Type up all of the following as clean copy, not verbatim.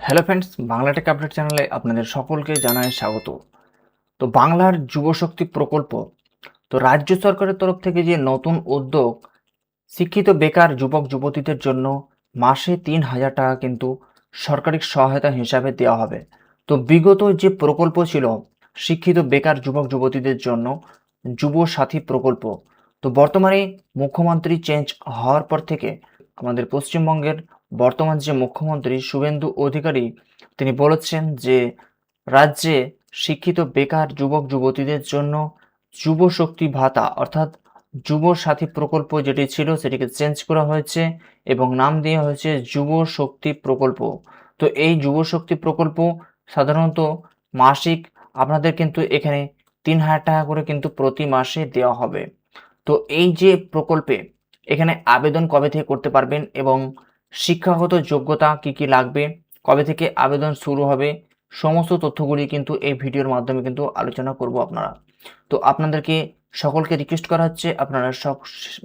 Hello friends, Bangla take update চ্যানেলে আপনাদের সকলকে জানাই স্বাগত। তো বাংলার যুবশক্তি প্রকল্প, তো রাজ্য সরকারের তরফ থেকে যে নতুন উদ্যোগ, শিক্ষিত বেকার যুবক যুবতীদের জন্য মাসে ৩,০০০ টাকা কিন্তু সরকারি সহায়তা হিসাবে দেওয়া হবে। তো বিগত যে প্রকল্প ছিল শিক্ষিত বেকার যুবক যুবতীদের জন্য, যুব সাথী প্রকল্প, তো বর্তমানে মুখ্যমন্ত্রী চেঞ্জ হওয়ার পর থেকে আমাদের পশ্চিমবঙ্গের বর্তমান যে মুখ্যমন্ত্রী শুভেন্দু অধিকারী, তিনি বলেছেন যে রাজ্যে শিক্ষিত বেকার যুবক যুবতীদের জন্য যুব শক্তি ভাতা অর্থাৎ যুব সাথী প্রকল্প যেটি ছিল সেটিকে চেঞ্জ করা হয়েছে এবং নাম দেওয়া হয়েছে যুব শক্তি প্রকল্প। তো এই যুব শক্তি প্রকল্প সাধারণত মাসিক আপনাদের কিন্তু এখানে ৩,০০০ টাকা করে কিন্তু প্রতি মাসে দেওয়া হবে। তো এই যে প্রকল্পে এখানে আবেদন কবে থেকে করতে পারবেন এবং শিক্ষাগত যোগ্যতা কি কি লাগবে, কবে থেকে আবেদন শুরু হবে, সমস্ত তথ্যগুলি কিন্তু এই ভিডিওর মাধ্যমে কিন্তু আলোচনা করব আপনারা। তো আপনাদেরকে সকলকে রিকোয়েস্ট করা হচ্ছে আপনারা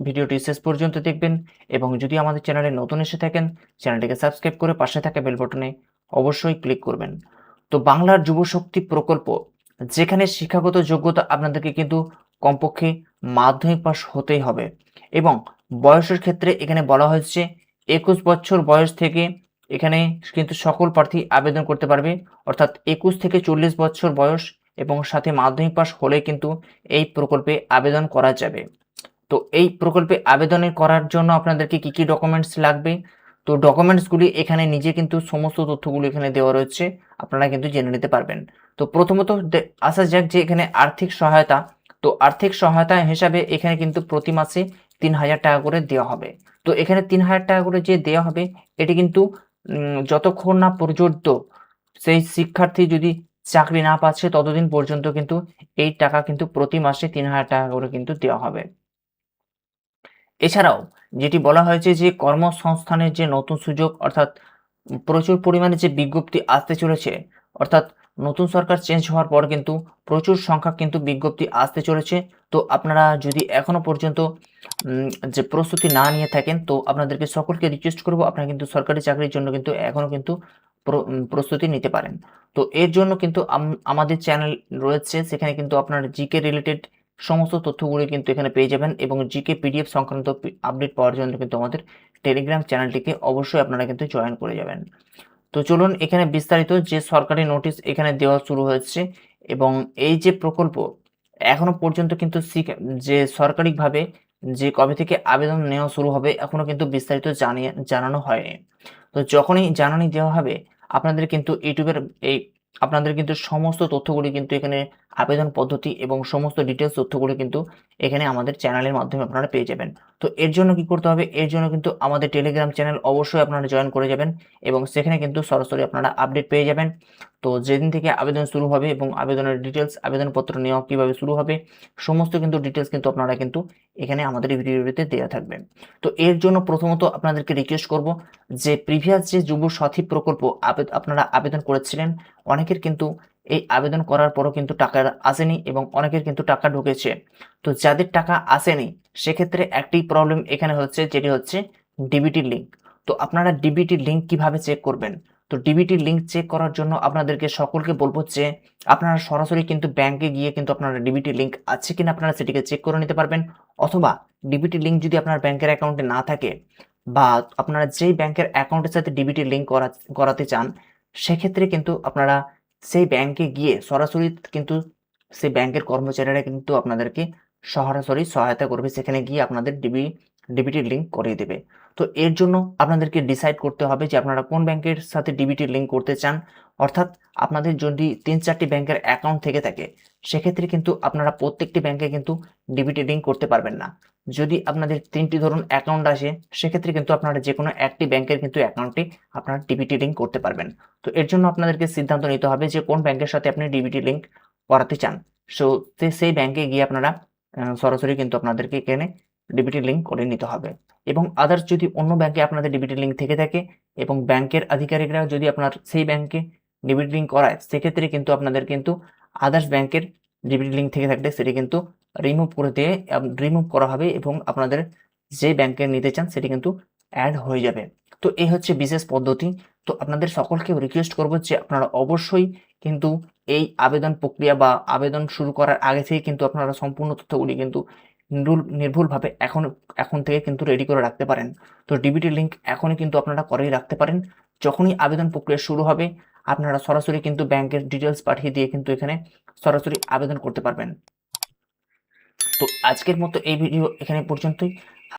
ভিডিওটি শেষ পর্যন্ত দেখবেন এবং যদি আমাদের চ্যানেলে নতুন এসে থাকেন চ্যানেলটিকে সাবস্ক্রাইব করে পাশে থাকা বেল বাটনে অবশ্যই ক্লিক করবেন। তো বাংলার যুবশক্তি প্রকল্প, যেখানে শিক্ষাগত যোগ্যতা আপনাদেরকে কিন্তু কমপক্ষে মাধ্যমিক পাস হতেই হবে এবং বয়সের ক্ষেত্রে এখানে বলা হয়েছে ২১ বছর বয়স থেকে এখানে কিন্তু সকল প্রার্থী আবেদন করতে পারবে, অর্থাৎ ২১ থেকে ৪০ বছর বয়স এবং সাথে মাধ্যমিক পাস হলে কিন্তু এই প্রকল্পে আবেদন করা যাবে। তো এই প্রকল্পে আবেদনের করার জন্য আপনাদেরকে কি কি ডকুমেন্টস লাগবে, তো ডকুমেন্টসগুলি এখানে নিজে কিন্তু সমস্ত তথ্যগুলো এখানে দেওয়া রয়েছে, আপনারা কিন্তু জেনে নিতে পারবেন। তো প্রথমত আসা যাক যে এখানে আর্থিক সহায়তা, তো আর্থিক সহায়তা হিসাবে এখানে কিন্তু প্রতি মাসে ৩,০০০ টাকা করে দেওয়া হবে। তো এখানে ৩,০০০ টাকা করে যে দেওয়া হবে এটি কিন্তু যতক্ষণ না পর্যন্ত সেই শিক্ষার্থী যদি চাকরি না পাচ্ছে ততদিন পর্যন্ত কিন্তু এই টাকা কিন্তু প্রতি মাসে ৩,০০০ টাকা করে কিন্তু দেওয়া হবে। এছাড়াও যেটি বলা হয়েছে যে কর্মসংস্থানের যে নতুন সুযোগ, অর্থাৎ প্রচুর পরিমাণে যে বিজ্ঞপ্তি আসতে চলেছে, অর্থাৎ নতুন সরকার চেঞ্জ হওয়ার পর কিন্তু প্রচুর সংখ্যক কিন্তু বিজ্ঞপ্তি আসতে চলেছে। তো আপনারা যদি এখনো পর্যন্ত যে প্রস্তুতি না নিয়ে থাকেন তো আপনাদেরকে সকলকে রিকোয়েস্ট করব আপনারা কিন্তু সরকারি চাকরির জন্য কিন্তু এখনো কিন্তু প্রস্তুতি নিতে পারেন। তো এর জন্য কিন্তু আমাদের চ্যানেল রয়েছে, সেখানে কিন্তু আপনার জিকে রিলেটেড সমস্ত তথ্যগুলি কিন্তু এখানে পেয়ে যাবেন এবং জিকে পিডিএফ সংক্রান্ত আপডেট পাওয়ার জন্য কিন্তু আমাদের টেলিগ্রাম চ্যানেলটিকে অবশ্যই আপনারা কিন্তু জয়েন করে যাবেন। তো চলুন এখানে বিস্তারিত যে সরকারি নোটিশ এখানে দেওয়া শুরু হয়েছে এবং এই যে প্রকল্প এখনো পর্যন্ত কিন্তু যে সরকারিভাবে যে কবে থেকে আবেদন নেওয়া শুরু হবে এখনো কিন্তু বিস্তারিত জানানো হয়নি। তো যখনই জানানি দেওয়া হবে আপনাদের কিন্তু ইউটিউবের এই আপনাদের কিন্তু সমস্ত তথ্যগুলি কিন্তু এখানে আবেদন পদ্ধতি এবং সমস্ত ডিটেলস তথ্যগুলি কিন্তু এখানে আমাদের চ্যানেলের মাধ্যমে আপনারা পেয়ে যাবেন। তো এর জন্য কি করতে হবে, এর জন্য কিন্তু আমাদের টেলিগ্রাম চ্যানেল অবশ্যই আপনারা জয়েন করে যাবেন এবং সেখানে কিন্তু সরাসরি আপনারা আপডেট পেয়ে যাবেন। তো যেদিন থেকে আবেদন শুরু হবে এবং আবেদনের ডিটেলস, আবেদনপত্র নেওয়া কিভাবে শুরু হবে সমস্ত কিন্তু ডিটেলস কিন্তু আপনারা কিন্তু এখানে আমাদের এই ভিডিওটিতে দেওয়া থাকবে। তো এর জন্য প্রথমত আপনাদেরকে রিকোয়েস্ট করব যে প্রিভিয়াস যে যুব সাথী প্রকল্প আপনারা আবেদন করেছিলেন, অনেকের কিন্তু এই আবেদন করার পরও কিন্তু টাকা আসেনি এবং অনেকের কিন্তু টাকা ঢুকেছে। তো যাদের টাকা আসেনি সেক্ষেত্রে একটি প্রবলেম এখানে হচ্ছে, যেটি হচ্ছে ডিবিটি লিঙ্ক। তো আপনারা ডিবিটি লিঙ্ক কিভাবে চেক করবেন? তো ডিবিটি লিঙ্ক চেক করার জন্য আপনাদেরকে সকলকে বলব যে আপনারা সরাসরি কিন্তু ব্যাংকে গিয়ে কিন্তু আপনারা ডিবিটি লিঙ্ক আছে কিনা আপনারা সেটিকে চেক করে নিতে পারবেন, অথবা ডিবিটি লিঙ্ক যদি আপনার ব্যাংকের অ্যাকাউন্টে না থাকে বা আপনারা যেই ব্যাংকের অ্যাকাউন্টের সাথে ডিবিটি লিঙ্ক করাতে চান সেক্ষেত্রে কিন্তু আপনারা সেই ব্যাংকে গিয়ে সরাসরি কিন্তু সেই ব্যাংকের কর্মচারীরা কিন্তু আপনাদেরকে সরাসরি সহায়তা করবে, সেখানে গিয়ে আপনাদের ডিবিটি লিঙ্ক করিয়ে দেবে। তো এর জন্য আপনাদেরকে ডিসাইড করতে হবে যে আপনারা কোন ব্যাংকের সাথে ডিবিটি লিঙ্ক করতে চান, অর্থাৎ আপনাদের যদি ৩-৪টি ব্যাংকের অ্যাকাউন্ট থেকে থাকে সেক্ষেত্রে কিন্তু আপনারা প্রত্যেকটি ব্যাংকে কিন্তু ডিবিটি লিঙ্ক করতে পারবেন না। যদি আপনাদের ৩টি ধরুন অ্যাকাউন্ট আসে সেক্ষেত্রে কিন্তু আপনারা যেকোনো একটি ব্যাংকের কিন্তু অ্যাকাউন্টে আপনারা ডিবিটি লিঙ্ক করতে পারবেন। তো এর জন্য আপনাদেরকে সিদ্ধান্ত নিতে হবে যে কোন ব্যাংকের সাথে আপনি ডিবিটি লিঙ্ক করাতে চান। সো সেই ব্যাংকে গিয়ে আপনারা সরাসরি কিন্তু আপনাদেরকে এখানে ডিবিটি লিঙ্ক করে নিতে হবে এবং আদার্স যদি অন্য ব্যাংকে আপনাদের ডিবিটি লিঙ্ক থেকে থাকে এবং ব্যাংকের আধিকারিকরা যদি আপনার সেই ব্যাংকে ডিবিটি লিঙ্ক করায় সেক্ষেত্রে কিন্তু আপনাদের কিন্তু আদার্স ব্যাংকের ডিবিটি লিঙ্ক থেকে থাকলে সেটি কিন্তু রিমুভ করা হবে এবং আপনাদের যে ব্যাংকে নিতে চান সেটি কিন্তু অ্যাড হয়ে যাবে। তো এই হচ্ছে বিশেষ পদ্ধতি। তো আপনাদের সকলকে রিকোয়েস্ট করব যে আপনারা অবশ্যই কিন্তু এই আবেদন প্রক্রিয়া বা আবেদন শুরু করার আগে থেকে কিন্তু আপনারা সম্পূর্ণ তথ্যগুলি কিন্তু নির্ভুলভাবে এখন থেকে কিন্তু রেডি করে রাখতে পারেন। তো ডিবিটি লিঙ্ক এখনই কিন্তু আপনারা করেই রাখতে পারেন। যখনই আবেদন প্রক্রিয়া শুরু হবে আপনারা সরাসরি কিন্তু ব্যাংকের ডিটেলস পাঠিয়ে দিয়ে কিন্তু এখানে সরাসরি আবেদন করতে পারবেন। তো আজকের মতো এই ভিডিও এখানে পর্যন্তই।